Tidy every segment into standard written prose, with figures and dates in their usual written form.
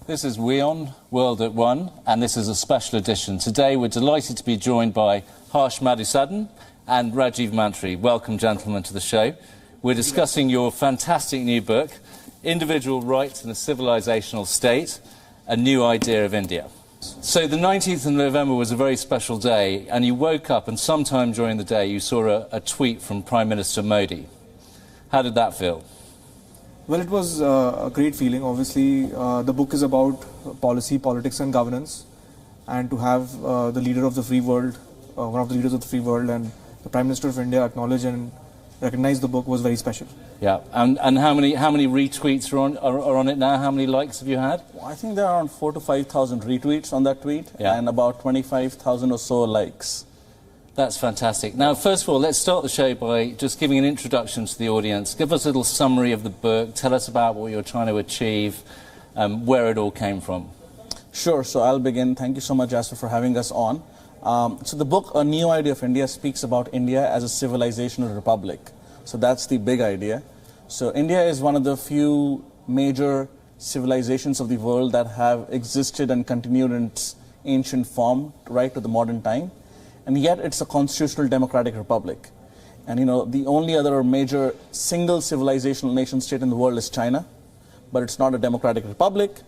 This is WION, World at One, and this is a special edition. Today we're delighted to be joined by Harsh Madhusudan and Rajeev Mantri. Welcome, gentlemen, to the show. We're discussing your fantastic new book, Individual Rights in a Civilizational State, A New Idea of India. So the 19th of November was a very special day, and you woke up and sometime during the day you saw a tweet from Prime Minister Modi. How did that feel? Well, it was a great feeling. Obviously, the book is about policy, politics and governance, and to have the leader of the free world, one of the leaders of the free world, and the Prime Minister of India acknowledge and recognize the book was very special. Yeah, and how many retweets are on it now? How many likes have you had? I think there are around 4,000 to 5,000 retweets on that tweet, and about 25,000 or so likes. That's fantastic. Now, first of all, let's start the show by just giving an introduction to the audience. Give us a little summary of the book. Tell us about what you're trying to achieve, where it all came from. Sure, so I'll begin. Thank you so much, Jasper, for having us on. So the book, A New Idea of India, speaks about India as a civilizational republic. So that's the big idea. So India is one of the few major civilizations of the world that have existed and continued in its ancient form right to the modern time. And yet it's a constitutional democratic republic. And the only other major single civilizational nation state in the world is China, but it's not a democratic republic.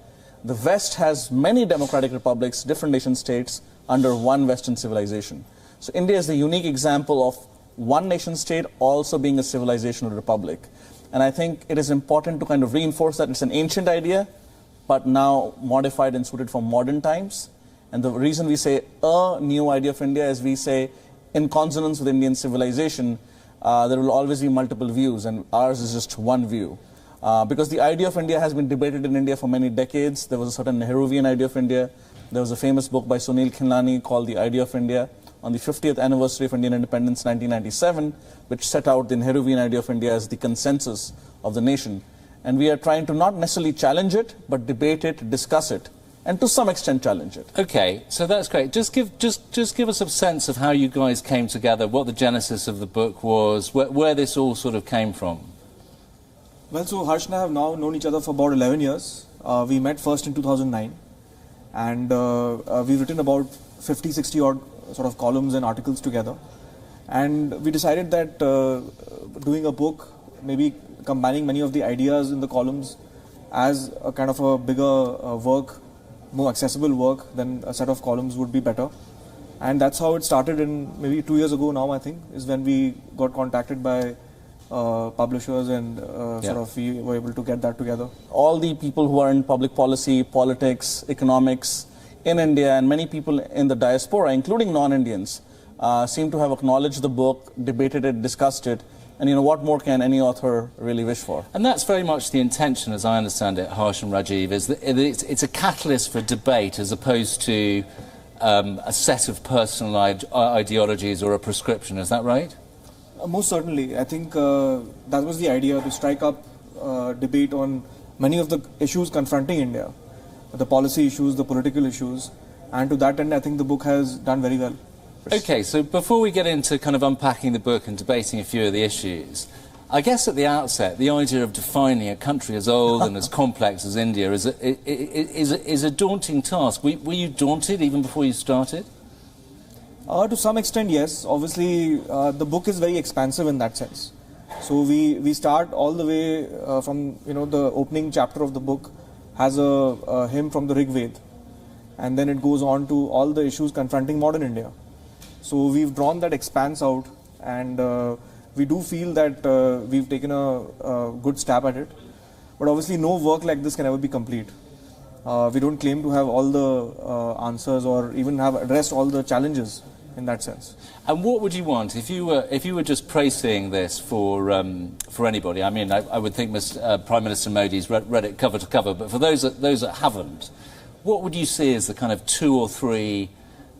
The West has many democratic republics, different nation states, under one Western civilization. So India is the unique example of one nation state also being a civilizational republic. And I think it is important to kind of reinforce that it's an ancient idea, but now modified and suited for modern times. And the reason we say a new idea of India is we say in consonance with Indian civilization, there will always be multiple views, and ours is just one view. Because the idea of India has been debated in India for many decades. There was a certain Nehruvian idea of India. There was a famous book by Sunil Khilnani called The Idea of India on the 50th anniversary of Indian independence, 1997, which set out the Nehruvian idea of India as the consensus of the nation. And we are trying to not necessarily challenge it, but debate it, discuss it, and to some extent challenge it. Okay, so that's great. Just give us a sense of how you guys came together, what the genesis of the book was, where this all sort of came from. Well, so Harsh and I have now known each other for about 11 years. We met first in 2009, and we've written about 50, 60 odd sort of columns and articles together. And we decided that doing a book, maybe combining many of the ideas in the columns as a kind of a bigger work, more accessible work than a set of columns would be better. And that's how it started in maybe 2 years ago now, I think, is when we got contacted by publishers and sort of we were able to get that together. All the people who are in public policy, politics, economics in India, and many people in the diaspora, including non-Indians, seem to have acknowledged the book, debated it, discussed it. And what more can any author really wish for? And that's very much the intention, as I understand it, Harsh and Rajeev, is that it's a catalyst for debate as opposed to a set of personal ideologies or a prescription. Is that right? Most certainly. I think that was the idea, to strike up debate on many of the issues confronting India, the policy issues, the political issues, and to that end I think the book has done very well. Okay, so before we get into kind of unpacking the book and debating a few of the issues, I guess at the outset the idea of defining a country as old and as complex as India is a daunting task. Were you daunted even before you started? To some extent, yes. Obviously, the book is very expansive in that sense. So we start all the way from the opening chapter of the book has a hymn from the Rig Veda, and then it goes on to all the issues confronting modern India. So we've drawn that expanse out, and we do feel that we've taken a good stab at it. But obviously, no work like this can ever be complete. We don't claim to have all the answers or even have addressed all the challenges in that sense. And what would you want if you were just praising this for anybody? I mean, I would think Prime Minister Modi's read it cover to cover, but for those that haven't, what would you see as the kind of 2 or 3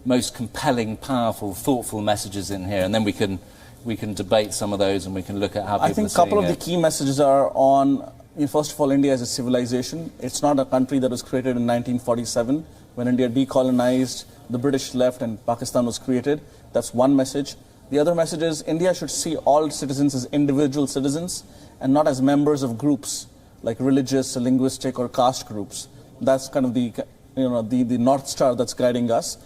most compelling, powerful, thoughtful messages in here, and then we can debate some of those and we can look at how people are seeing it. I think a couple of the key messages are on, first of all, India as a civilization. It's not a country that was created in 1947 when India decolonized, the British left and Pakistan was created. That's one message. The other message is India should see all citizens as individual citizens and not as members of groups like religious, linguistic or caste groups. That's kind of the North Star that's guiding us.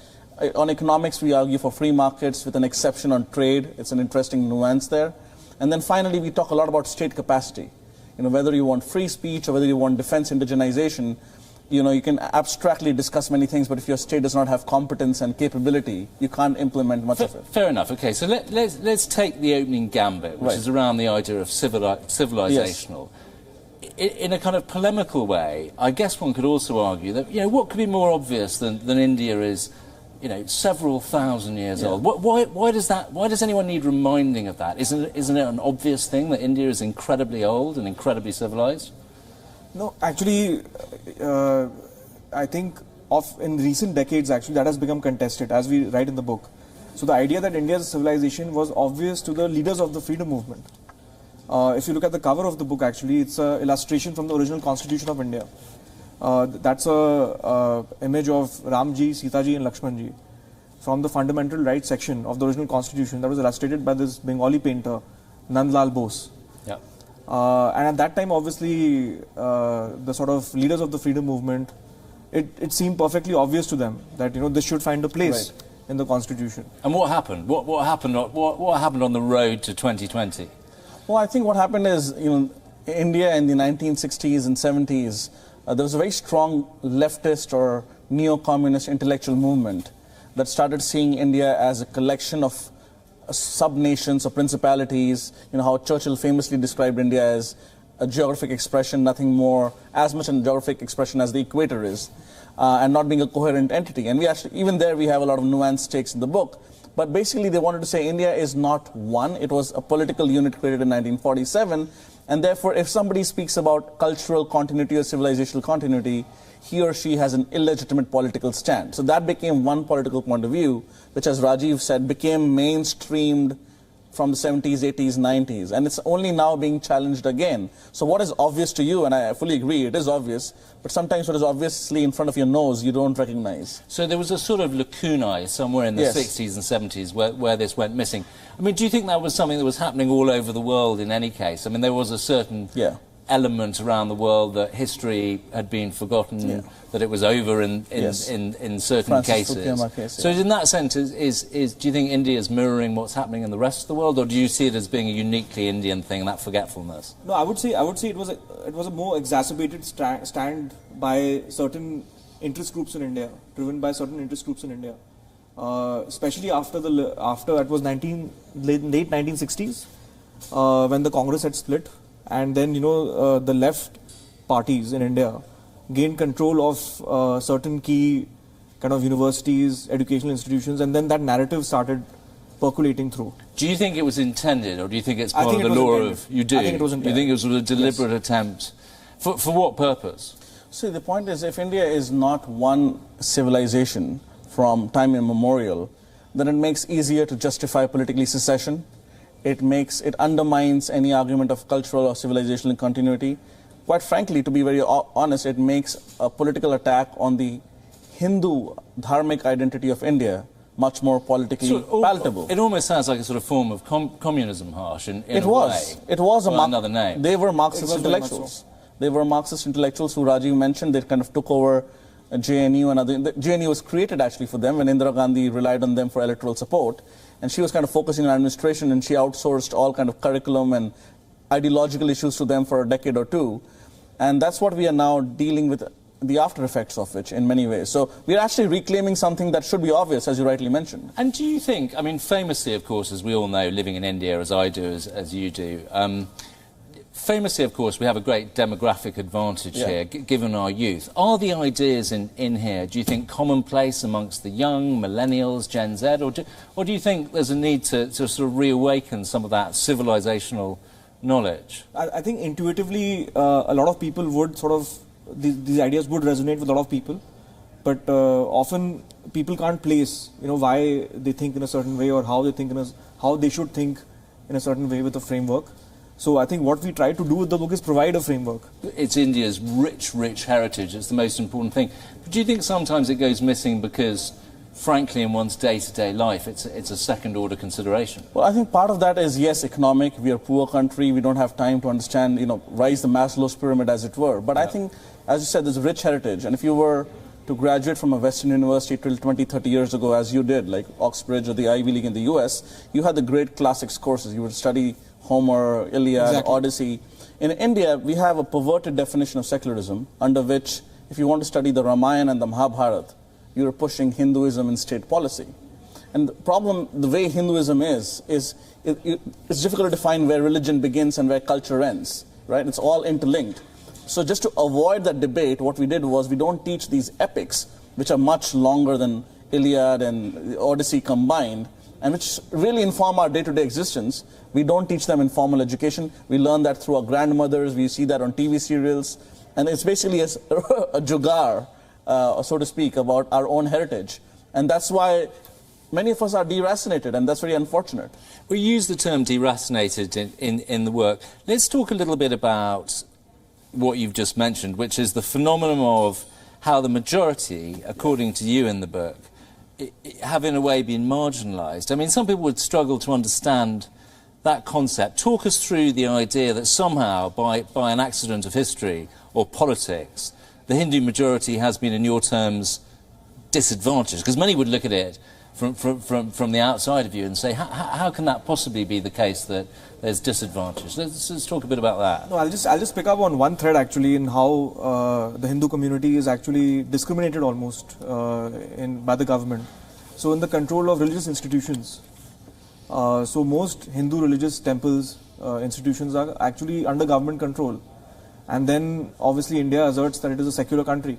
On economics, we argue for free markets with an exception on trade. It's an interesting nuance there. And then finally, we talk a lot about state capacity. Whether you want free speech or whether you want defense indigenization, you can abstractly discuss many things, but if your state does not have competence and capability, you can't implement much of it. Fair enough. Okay, so let's take the opening gambit, which is around the idea of civilizational. Yes. In a kind of polemical way, I guess one could also argue that, what could be more obvious than India is, several thousand years old? Why does anyone need reminding of that? Isn't it an obvious thing that India is incredibly old and incredibly civilized? No, actually, I think in recent decades, actually, that has become contested, as we write in the book. So the idea that India is a civilization was obvious to the leaders of the freedom movement. If you look at the cover of the book, actually, it's an illustration from the original Constitution of India. That's a image of Ramji, Sitaji and Lakshmanji from the fundamental rights section of the original Constitution that was illustrated by this Bengali painter, Nandlal Bose. Yeah. And at that time, obviously, the sort of leaders of the freedom movement, it seemed perfectly obvious to them that this should find a place in the Constitution. And what happened? What happened on the road to 2020? Well, I think what happened is, India in the 1960s and 70s, there was a very strong leftist or neo-communist intellectual movement that started seeing India as a collection of sub-nations or principalities. How Churchill famously described India as a geographic expression, nothing more, as much a geographic expression as the equator is, and not being a coherent entity. And we actually, even there, we have a lot of nuanced takes in the book. But basically, they wanted to say India is not one. It was a political unit created in 1947. And therefore, if somebody speaks about cultural continuity or civilizational continuity, he or she has an illegitimate political stand. So that became one political point of view, which, as Rajeev said, became mainstreamed from the 70s, 80s, 90s. And it's only now being challenged again. So what is obvious to you, and I fully agree, it is obvious, but sometimes what is obviously in front of your nose, you don't recognize. So there was a sort of lacunae somewhere in the 60s and 70s where this went missing. I mean, do you think that was something that was happening all over the world in any case? I mean, there was a certain element around the world that history had been forgotten, that it was over in certain cases. So in that sense, do you think India is mirroring what's happening in the rest of the world, or do you see it as being a uniquely Indian thing, that forgetfulness? No, I would say it was a more exacerbated stand by certain interest groups in India, driven by certain interest groups in India, especially after it was late 1960s, when the Congress had split. And then, the left parties in India gained control of certain key kind of universities, educational institutions, and then that narrative started percolating through. Do you think it was intended, or do you think it's part of the law of... You do? I think it was intended. You think it was a deliberate attempt? For what purpose? See, the point is, if India is not one civilization from time immemorial, then it makes easier to justify politically secession. It undermines any argument of cultural or civilizational continuity. Quite frankly, to be very honest, it makes a political attack on the Hindu dharmic identity of India much more politically palatable. It almost sounds like a sort of form of communism, Harsh, in a way. It was another name. They were Marxist intellectuals. They were Marxist intellectuals who Rajeev mentioned. They kind of took over JNU and other... JNU was created actually for them when Indira Gandhi relied on them for electoral support. And she was kind of focusing on administration, and she outsourced all kind of curriculum and ideological issues to them for a decade or two. And that's what we are now dealing with, the after effects of which in many ways. So we're actually reclaiming something that should be obvious, as you rightly mentioned. And do you think, I mean, famously, of course, as we all know, living in India, as I do, as you do, famously, of course, we have a great demographic advantage here, given our youth. Are the ideas in here, do you think, commonplace amongst the young, millennials, Gen Z, or do you think there's a need to sort of reawaken some of that civilizational knowledge? I think intuitively, a lot of people would sort of, these ideas would resonate with a lot of people, but often people can't place, why they think in a certain way or how they should think in a certain way with a framework. So I think what we try to do with the book is provide a framework. It's India's rich heritage. It's the most important thing. But do you think sometimes it goes missing because frankly, in one's day-to-day life, it's a second-order consideration. Well, I think part of that is, yes, economic. We are a poor country. We don't have time to understand, rise the Maslow's pyramid, as it were. But I think, as you said, there's a rich heritage. And if you were to graduate from a Western university till 20, 30 years ago, as you did, like Oxbridge or the Ivy League in the US, you had the great classics courses. You would study Homer, Iliad, Odyssey. In India, we have a perverted definition of secularism, under which, if you want to study the Ramayana and the Mahabharata, you're pushing Hinduism in state policy. And the problem, the way Hinduism is it's difficult to define where religion begins and where culture ends, right? It's all interlinked. So just to avoid that debate, what we did was we don't teach these epics, which are much longer than Iliad and Odyssey combined, and which really inform our day-to-day existence. We don't teach them in formal education. We learn that through our grandmothers. We see that on TV serials. And it's basically a jugaad, so to speak, about our own heritage. And that's why many of us are deracinated, and that's very unfortunate. We use the term deracinated in the work. Let's talk a little bit about what you've just mentioned, which is the phenomenon of how the majority, according to you in the book, have in a way been marginalised. I mean, some people would struggle to understand that concept. Talk us through the idea that somehow, by an accident of history or politics, the Hindu majority has been, in your terms, disadvantaged. Because many would look at it from the outside of you and say, how can that possibly be the case that there's disadvantage? Let's talk a bit about that. No, I'll just pick up on one thread actually in how the Hindu community is actually discriminated almost by the government. So in the control of religious institutions, so most Hindu religious temples, institutions are actually under government control. And then obviously India asserts that it is a secular country.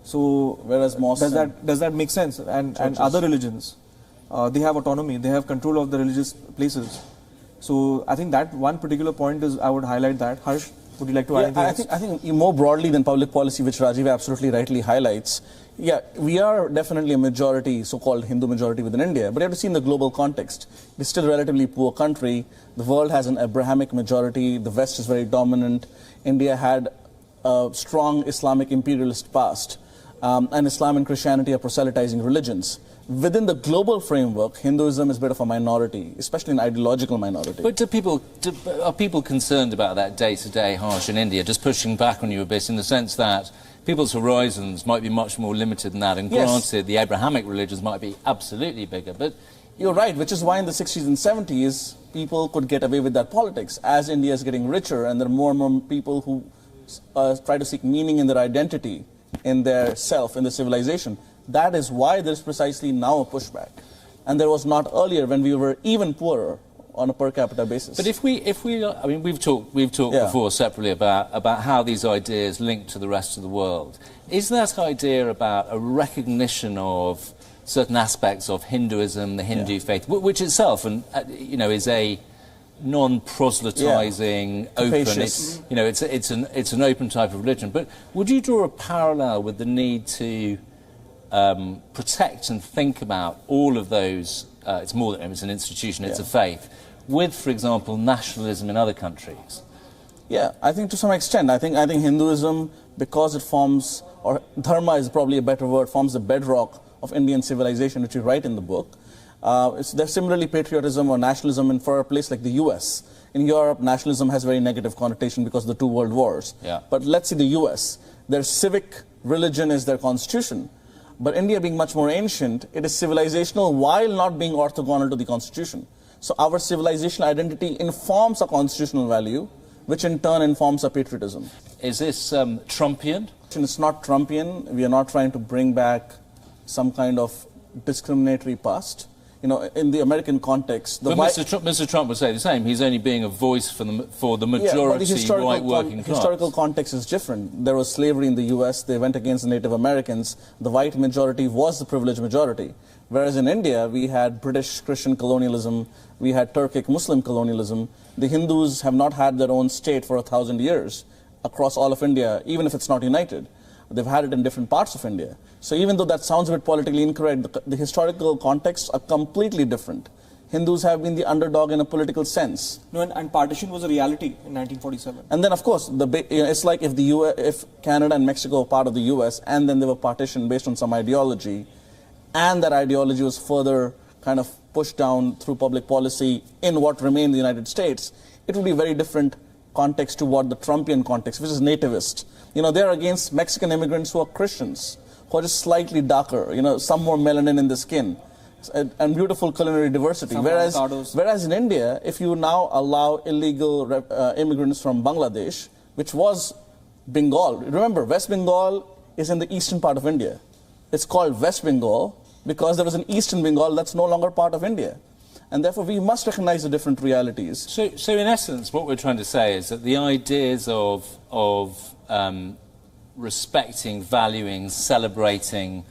So whereas mosques does that make sense? And other religions, they have autonomy, they have control of the religious places. So I think that one particular point is, I would highlight that. Harsh, would you like to add anything else? I think more broadly than public policy, which Rajeev absolutely rightly highlights, yeah, we are definitely a majority, so-called Hindu majority within India, but you have to see in the global context. It's still a relatively poor country. The world has an Abrahamic majority. The West is very dominant. India had a strong Islamic imperialist past. And Islam and Christianity are proselytizing religions. Within the global framework, Hinduism is a bit of a minority, especially an ideological minority. But are people concerned about that day-to-day, Harsh, in India, just pushing back on you a bit in the sense that people's horizons might be much more limited than that, and granted, the Abrahamic religions might be absolutely bigger, but... You're right, which is why in the 60s and 70s, people could get away with that politics. As India is getting richer, and there are more and more people who try to seek meaning in their identity, in their self, in the civilization. That is why there's precisely now a pushback. And there was not earlier when we were even poorer on a per capita basis. But if we I mean, we've talked before separately about how these ideas link to the rest of the world. Is that idea about a recognition of certain aspects of Hinduism, the Hindu faith, which itself, is a non-proselytizing, open. It's an open type of religion. But would you draw a parallel with the need to protect and think about all of those? It's more than it's an institution; it's a faith. With, for example, nationalism in other countries. Yeah, I think to some extent. I think Hinduism, because it forms, or dharma is probably a better word, forms the bedrock of Indian civilization, which you write in the book. There's similarly patriotism or nationalism for a place like the US. In Europe, nationalism has very negative connotation because of the two world wars. Yeah. But let's see the US. Their civic religion is their constitution. But India being much more ancient, it is civilizational while not being orthogonal to the constitution. So our civilizational identity informs our constitutional value, which in turn informs our patriotism. Is this Trumpian? It's not Trumpian. We are not trying to bring back some kind of discriminatory past. In the American context... But Mr. Trump would say the same. He's only being a voice for the majority white working class. Historical context is different. There was slavery in the US. They went against the Native Americans. The white majority was the privileged majority. Whereas in India, we had British Christian colonialism. We had Turkic Muslim colonialism. The Hindus have not had their own state for 1,000 years across all of India, even if it's not united. They've had it in different parts of India. So even though that sounds a bit politically incorrect, the historical contexts are completely different. Hindus have been the underdog in a political sense. No, and partition was a reality in 1947. And then, of course, it's like if Canada and Mexico were part of the US and then they were partitioned based on some ideology, and that ideology was further kind of pushed down through public policy in what remained the United States, it would be a very different context to what the Trumpian context, which is nativist. You know, they're against Mexican immigrants who are Christians, who are just slightly darker, you know, some more melanin in the skin, and beautiful culinary diversity. Whereas in India, if you now allow illegal immigrants from Bangladesh, which was Bengal, remember, West Bengal is in the eastern part of India. It's called West Bengal because there was an eastern Bengal that's no longer part of India. And therefore, we must recognize the different realities. So in essence, what we're trying to say is that the ideas of respecting, valuing, celebrating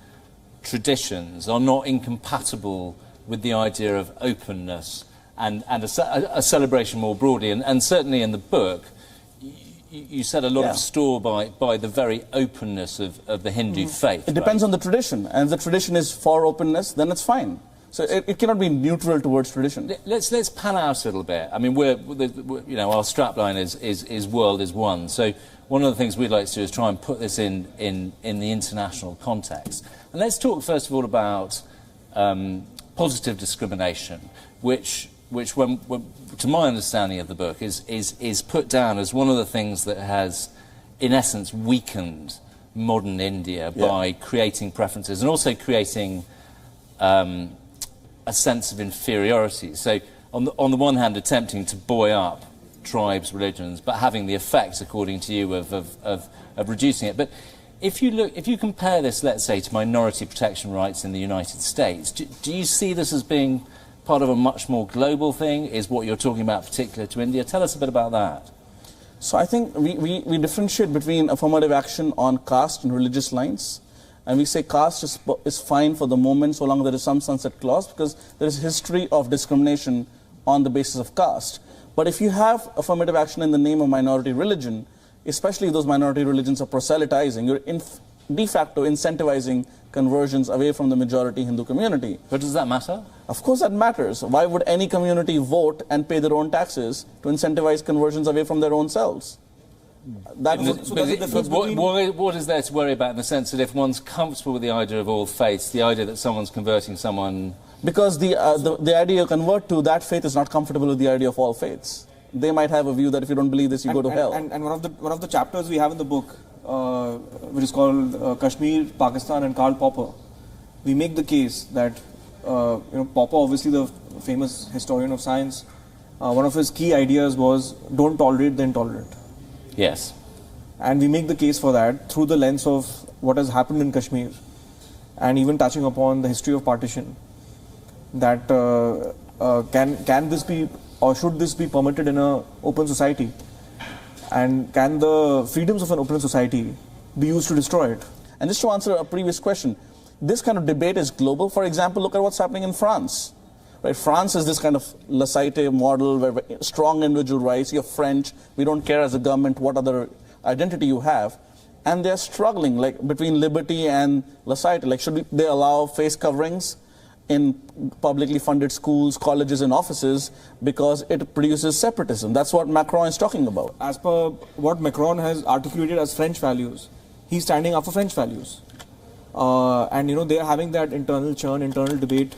traditions are not incompatible with the idea of openness and a celebration more broadly. And certainly in the book, you set a lot of store by the very openness of the Hindu faith. It depends on the tradition. And if the tradition is for openness, then it's fine. So it cannot be neutral towards tradition. Let's pan out a little bit. I mean, you know, our strapline is world is one. So one of the things we'd like to do is try and put this in the international context. And let's talk first of all about positive discrimination, which when, to my understanding of the book, is put down as one of the things that has, in essence, weakened modern India by creating preferences and also creating a sense of inferiority. So on the one hand, attempting to buoy up tribes, religions, but having the effect, according to you, of reducing it. But if you compare this, let's say, to minority protection rights in the United States, do you see this as being part of a much more global thing? Is what you're talking about particular to India? Tell us a bit about that. So I think we differentiate between affirmative action on caste and religious lines. And we say caste is fine for the moment so long as there is some sunset clause, because there is a history of discrimination on the basis of caste. But if you have affirmative action in the name of minority religion, especially if those minority religions are proselytizing, you're de facto incentivizing conversions away from the majority Hindu community. But does that matter? Of course that matters. Why would any community vote and pay their own taxes to incentivize conversions away from their own selves? What is there to worry about in the sense that if one's comfortable with the idea of all faiths, the idea that someone's converting someone... Because the idea you convert to, that faith is not comfortable with the idea of all faiths. They might have a view that if you don't believe this, you go to hell. And one of the chapters we have in the book, which is called Kashmir, Pakistan and Karl Popper, we make the case that Popper, obviously the famous historian of science, one of his key ideas was don't tolerate the intolerant. Yes. And we make the case for that through the lens of what has happened in Kashmir, and even touching upon the history of partition. That can this be, or should this be permitted in an open society? And can the freedoms of an open society be used to destroy it? And just to answer a previous question, this kind of debate is global. For example, look at what's happening in France. Right? France is this kind of laissez-faire model where strong individual rights, you're French, we don't care as a government what other identity you have. And they're struggling like between liberty and laissez-faire. Like, should they allow face coverings in publicly funded schools, colleges and offices because it produces separatism? That's what Macron is talking about. As per what Macron has articulated as French values, he's standing up for French values. And they're having that internal churn, internal debate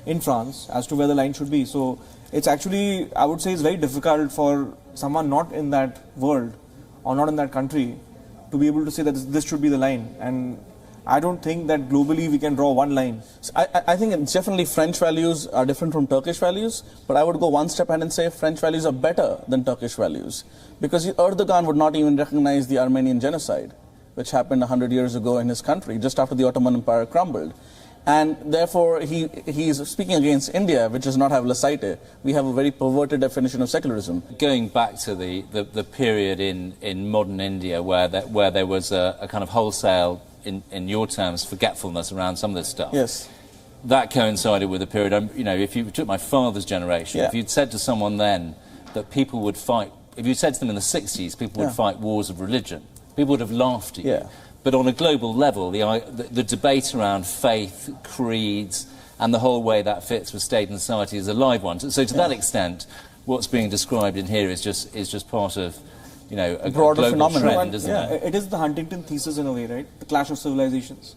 in France as to where the line should be. So it's actually, I would say, it's very difficult for someone not in that world or not in that country to be able to say that this should be the line. And I don't think that globally we can draw one line. So I think it's definitely French values are different from Turkish values, but I would go one step ahead and say French values are better than Turkish values, because Erdogan would not even recognize the Armenian genocide, which happened 100 years ago in his country, just after the Ottoman Empire crumbled. And therefore, he is speaking against India, which does not have laissez-faire. We have a very perverted definition of secularism. Going back to the period in modern India where there was a kind of wholesale, in your terms, forgetfulness around some of this stuff. Yes. That coincided with a period, if you took my father's generation, if you'd said to someone then that people would fight, if you said to them in the 60s, people would fight wars of religion, people would have laughed at you. Yeah. But on a global level, the debate around faith, creeds, and the whole way that fits with state and society is a live one. So to that extent, what's being described in here is just part of, a broader global phenomenon, trend, isn't it? It is the Huntington thesis in a way, right? The clash of civilizations.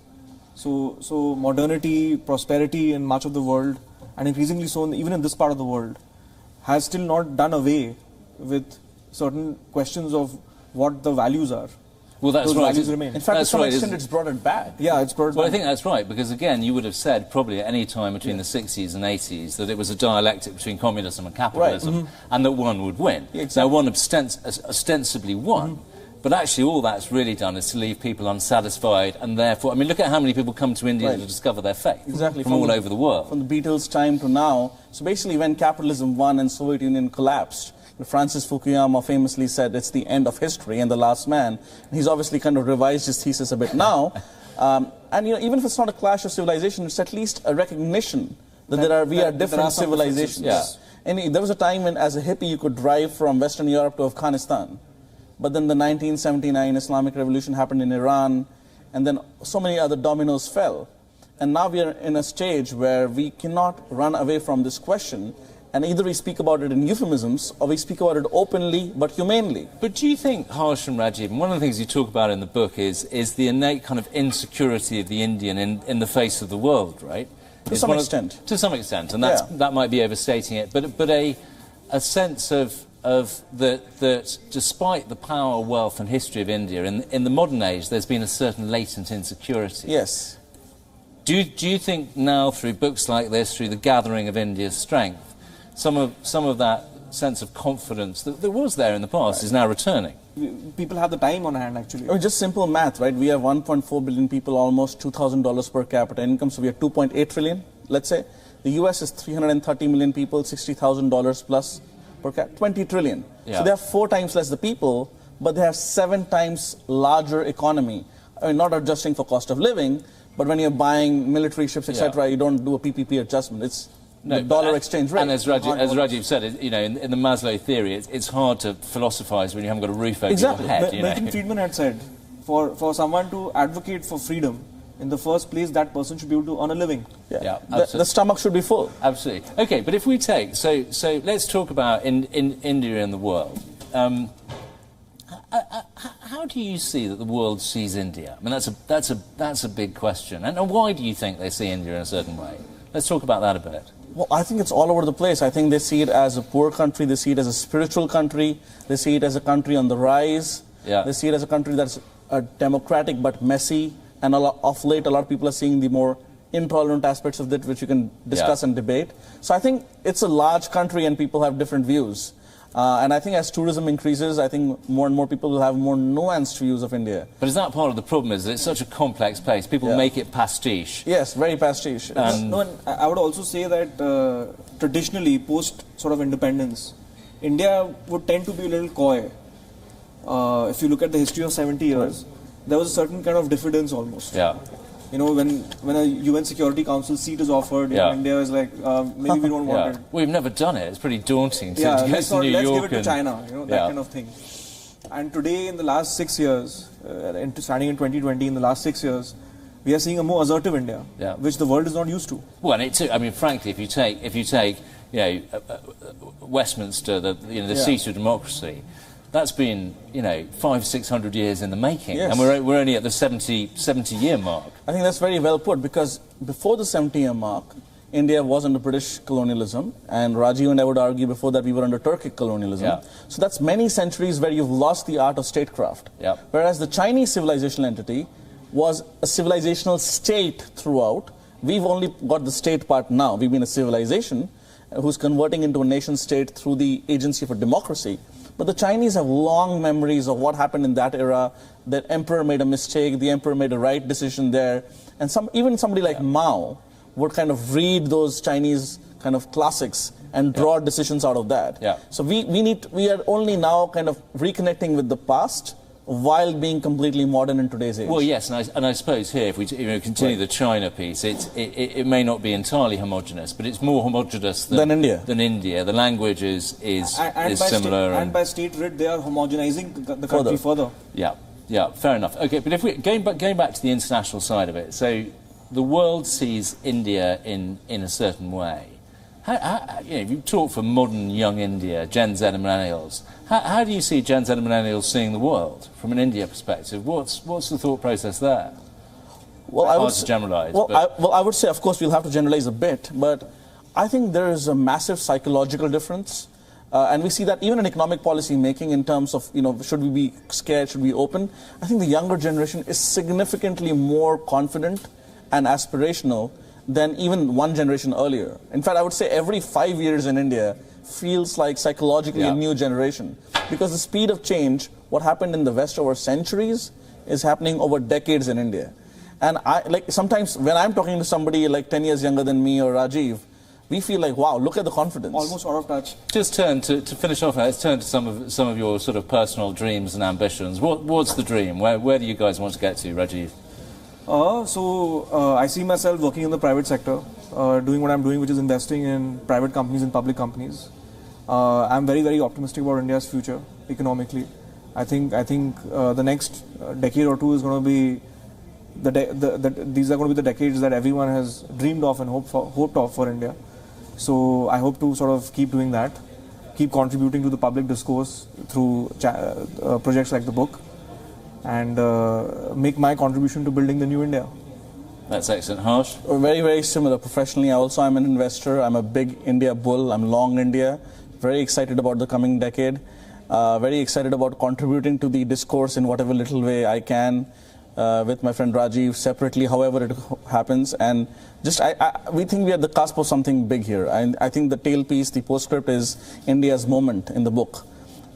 So modernity, prosperity in much of the world, and increasingly so even in this part of the world, has still not done away with certain questions of what the values are. Well, that's Those right. values remain. In fact, to That's some right, extent, isn't it's brought it back. Yeah, it's brought Well, I back. think that's right, because again, you would have said probably at any time between the 60s and 80s that it was a dialectic between communism and capitalism, and that one would win. Yeah, exactly. Now, one ostensibly won, but actually all that's really done is to leave people unsatisfied, and therefore, I mean, look at how many people come to India Right. to discover their faith Exactly. from all over the world. From the Beatles' time to now. So basically, when capitalism won and Soviet Union collapsed, Francis Fukuyama famously said it's the end of history and the last man. And he's obviously kind of revised his thesis a bit now. And even if it's not a clash of civilization, it's at least a recognition that we are different some civilizations. differences. Yeah. And there was a time when, as a hippie, you could drive from Western Europe to Afghanistan. But then the 1979 Islamic Revolution happened in Iran, and then so many other dominoes fell. And now we are in a stage where we cannot run away from this question, and either we speak about it in euphemisms, or we speak about it openly but humanely. But do you think, Harsh and Rajeev, and one of the things you talk about in the book is the innate kind of insecurity of the Indian in the face of the world, right? To some extent. To some extent, and that might be overstating it, but a sense of that despite the power, wealth and history of India, in the modern age there's been a certain latent insecurity. Yes. Do you think now, through books like this, through the gathering of India's strength, some of that sense of confidence that was there in the past is now returning? People have the time on hand, actually. I mean, just simple math, right? We have 1.4 billion people, almost $2,000 per capita income, so we are 2.8 trillion, let's say. The US is 330 million people, $60,000 plus per capita, 20 trillion. Yeah. So they have 4 times less the people, but they have 7 times larger economy. I mean, not adjusting for cost of living, but when you're buying military ships, etc., you don't do a PPP adjustment. It's the dollar exchange rate. And as Rajeev said, in the Maslow theory, it's hard to philosophize when you haven't got a roof over your head. Milton Friedman had said, for someone to advocate for freedom, in the first place, that person should be able to earn a living. Yeah, the stomach should be full. Absolutely. Okay, but if we take so let's talk about in India and the world. How do you see that the world sees India? I mean, that's a big question. And why do you think they see India in a certain way? Let's talk about that a bit. Well, I think it's all over the place. I think they see it as a poor country. They see it as a spiritual country. They see it as a country on the rise. Yeah. They see it as a country that's democratic but messy. And of late, a lot of people are seeing the more intolerant aspects of it, which you can discuss and debate. So I think it's a large country and people have different views. And I think as tourism increases, I think more and more people will have more nuanced views of India. But is that part of the problem, is that it's such a complex place? People make it pastiche. Yes, very pastiche. No, and I would also say that traditionally, post sort of independence, India would tend to be a little coy. If you look at the history of 70 years, there was a certain kind of diffidence almost. Yeah. You know, when a UN Security Council seat is offered, you know, India is like, maybe we don't want it. We've never done it. It's pretty daunting to get let's to New give York. it to China, you know, that kind of thing. And today, in the last 6 years, starting in 2020, in the last 6 years, we are seeing a more assertive India, which the world is not used to. Well, and I mean, frankly, if you take, Westminster, the seat of democracy, that's been, 500-600 years in the making, and we're only at the 70-year mark. I think that's very well put, because before the 70-year mark, India was under British colonialism, and Rajeev and I would argue before that we were under Turkic colonialism. Yeah. So that's many centuries where you've lost the art of statecraft. Yeah. Whereas the Chinese civilizational entity was a civilizational state throughout. We've only got the state part now. We've been a civilization who's converting into a nation state through the agency for democracy. But the Chinese have long memories of what happened in that era. That emperor made a mistake, the emperor made a right decision there. And even somebody like Mao would kind of read those Chinese kind of classics and draw decisions out of that. Yeah. So we are only now kind of reconnecting with the past while being completely modern in today's age. Well, yes, and I suppose here, if we continue the China piece, it may not be entirely homogenous, but it's more homogenous than India. The language is similar. And by state writ, they are homogenizing the country further. Yeah, fair enough. Okay, but if we going back to the international side of it, so the world sees India in a certain way. If you talk for modern young India, Gen Z and millennials, how do you see Gen Z and millennials seeing the world from an India perspective? What's the thought process there? Well, hard to generalise. I would say, of course, we'll have to generalize a bit, but I think there is a massive psychological difference. And we see that even in economic policy making in terms of, should we be scared, should we be open? I think the younger generation is significantly more confident and aspirational than even one generation earlier. In fact, I would say every 5 years in India feels like psychologically a new generation. Because the speed of change, what happened in the West over centuries, is happening over decades in India. And sometimes when I'm talking to somebody like 10 years younger than me or Rajeev, we feel like, wow, look at the confidence. Almost out of touch. Just turn to finish off. Let's turn to some of your sort of personal dreams and ambitions. What's the dream? Where do you guys want to get to, Rajeev? I see myself working in the private sector, doing what I'm doing, which is investing in private companies and public companies. I'm very, very optimistic about India's future economically. I think the next decade or two is going to be these are going to be the decades that everyone has dreamed of and hoped of for India. So I hope to sort of keep doing that, keep contributing to the public discourse through projects like the book, and make my contribution to building the new India. That's excellent. Harsh? Very, very similar. Professionally, I'm an investor. I'm a big India bull. I'm long India. Very excited about the coming decade. Very excited about contributing to the discourse in whatever little way I can. With my friend Rajeev, separately, however it happens. And we think we are at the cusp of something big here. I think the tailpiece, the postscript is India's moment in the book.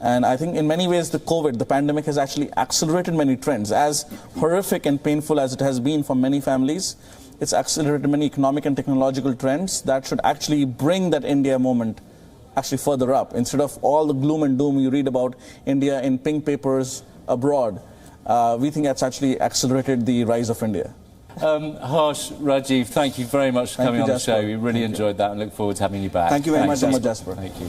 And I think in many ways the pandemic has actually accelerated many trends. As horrific and painful as it has been for many families, it's accelerated many economic and technological trends that should actually bring that India moment actually further up. Instead of all the gloom and doom you read about India in pink papers abroad, we think that's actually accelerated the rise of India. Harsh, Rajeev, thank you very much for coming on the show. We really enjoyed that and look forward to having you back. Thank you very much, Jasper. Thank you.